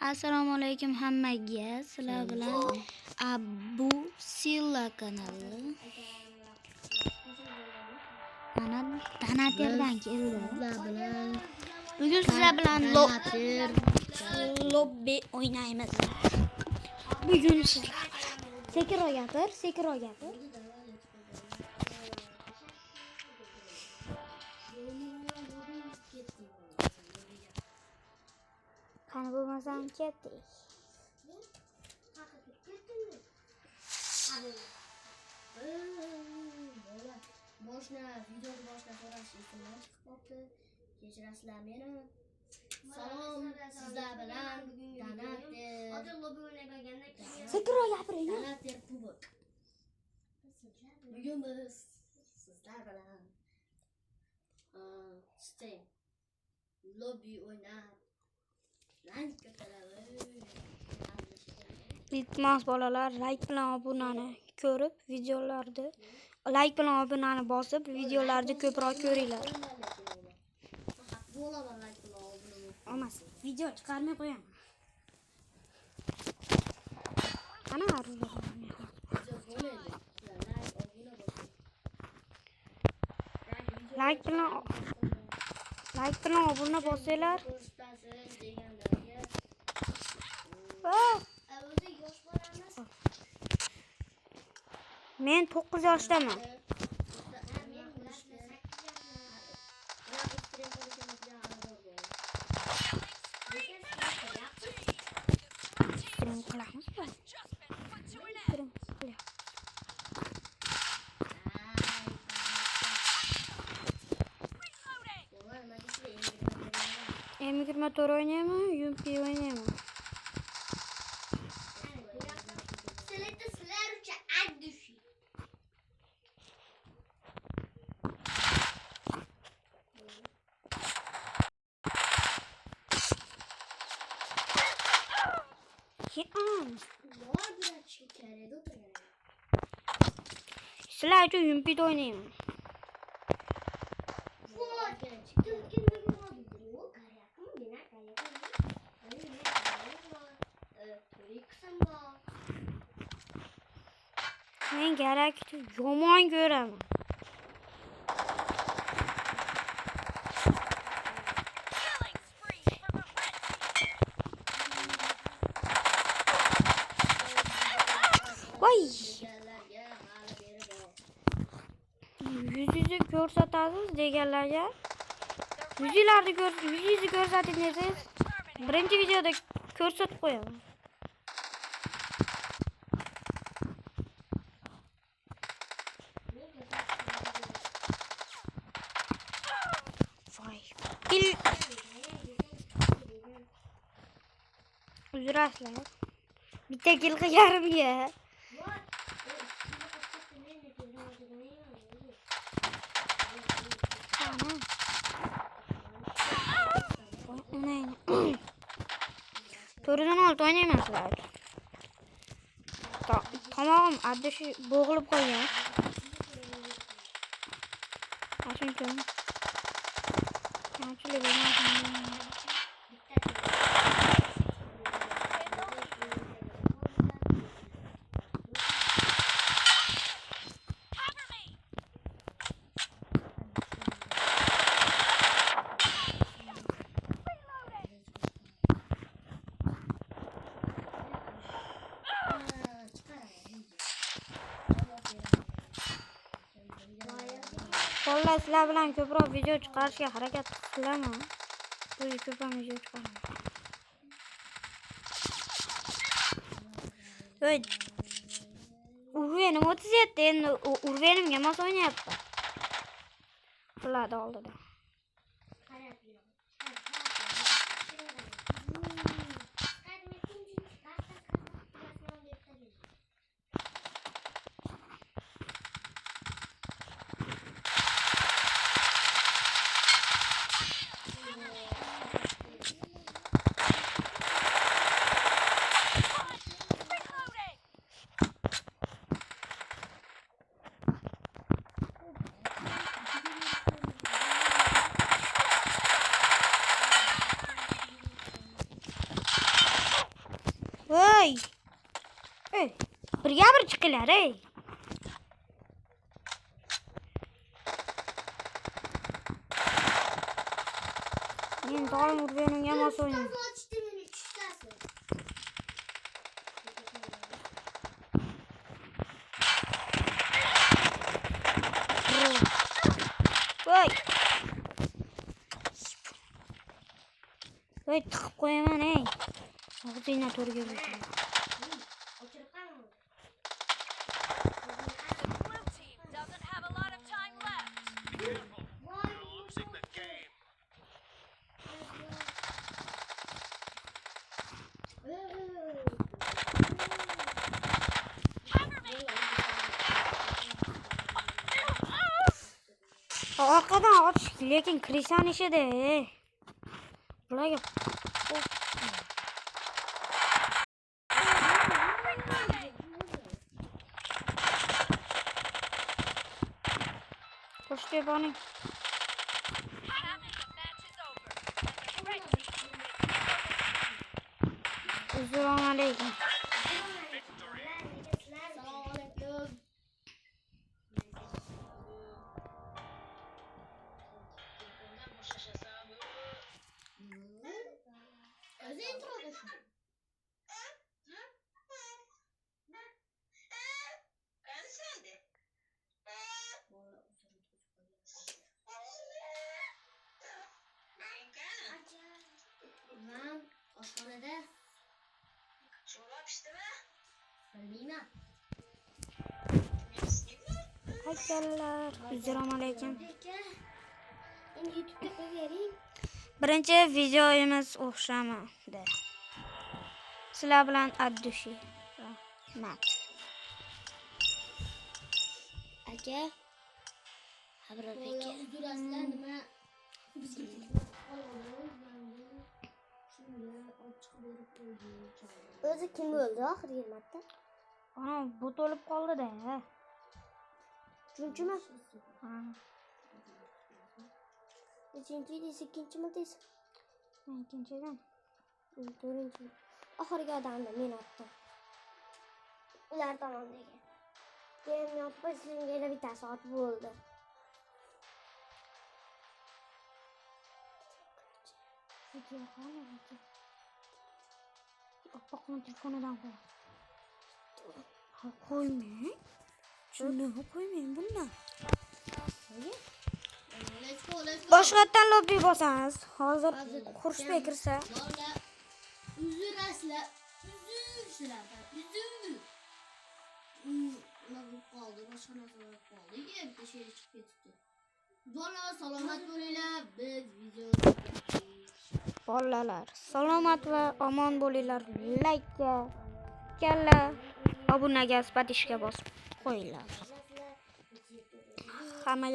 Assalomu alaykum hammaga. Sizlar bilan Abu Silla kanali. Mana Donaterdan keldi. Bugun sizlar bilan lobby o'ynaymiz. Bugun sizlar bilan Sekiro gapir. Qani bo'lmasam ketdik. Videoni boshida so'rash esimdan chiqib qoldi. Kechirasizlar meni. Salom, sizlar bilan Sekiro gapiring. Donater kubok. Bugun biz sizlar bilan Steam lobby o'ynab rank ko'taramiz. Iltimos bolalar, like bilan obunani ko'rib, videolarni like bilan obunani bosib, videolarni ko'proq ko'ringlar. Olmaz, video chiqarmay qo'yaman. Ana like bilan obuna bosinglar. Men 9 yoshdaman. M24 oynayman, Yumpi oynayman. Sizlar uchun Yumpida o'ynayman. Men gerekli yomon ko'raman. Voy! Yüzünüzü ko'rsatasiz deganlarga. Yüzünüzü ko'rsating desangiz, birinchi videoda ko'rsatib qo'yaman. Voy. Uzrasizlar. Bitta kill qilgarimga. To'rdan olti o'ynayman sizlar. Tomog'im addishi bo'g'ilib qolgan. Chunki kamchilik bo'lmasin. Vallahi sizlar bilan ko'proq video chiqarishga harakat qilaman. Bu ko'proq video chiqaraman. Voy. Urvenim 37 endi urvenimga mos o'ynayapti. Qiladi oldida. Ey. Ey. Birga bir chiqinglar, ey. Men doim urganimga mos o'ynayman. Voy. Voy, tiqib qo'yaman, ey. Og'zingni to'rga beraman. Blue team doesn't have a lot of time left. Losing the game. Cover me. Orqadan otish, lekin Kristian ishida. Bularga qo'shib boring. Having the match is over. And the red team Assalomu alaykum. Assalomu alaykum. O'zi introga shu. Man oshxonada sho'rva pishdimi? Bilmayman. Haykallar. Assalomu alaykum. Endi YouTube'ga qo'yavering. Birinchi videomiz o'xshamadi. Sizlar bilan addushi. Rahmat. Aka. Xabar aka. Uzurasizlar nima? O'zi kim o'ldi oxirgi marta? Ana bu to'lib qoldi-da. Uchinchimi? Ha, Uchinchi deysiz, ikkinchimi deysiz? ikkinchidan. To'rtinchi. Oxirgi odamni men otdim. Ular tomondagi. Keyin yopib sizga bittasi otib bo'ldi. Video qani? Oppoqning telefonidan qo'y. Ha, qo'ymang. Shuni qo'ymang bundan. Let's go. Boshqatdan lobby bosamiz. Hozir Xursbek kirsa. Lola uzurasizlar. Uzursizlar. Uzur. Nima bo'lib qoldi? Boshqa narsa bo'lib qoldi. Bitta sher chiqib ketdi. Bola salomat bo'linglar. Biz video Bolalar, salomat va omon bo'linglar. Like, kalla, obunaga, spatishga bosib qo'yinglar. Hammaga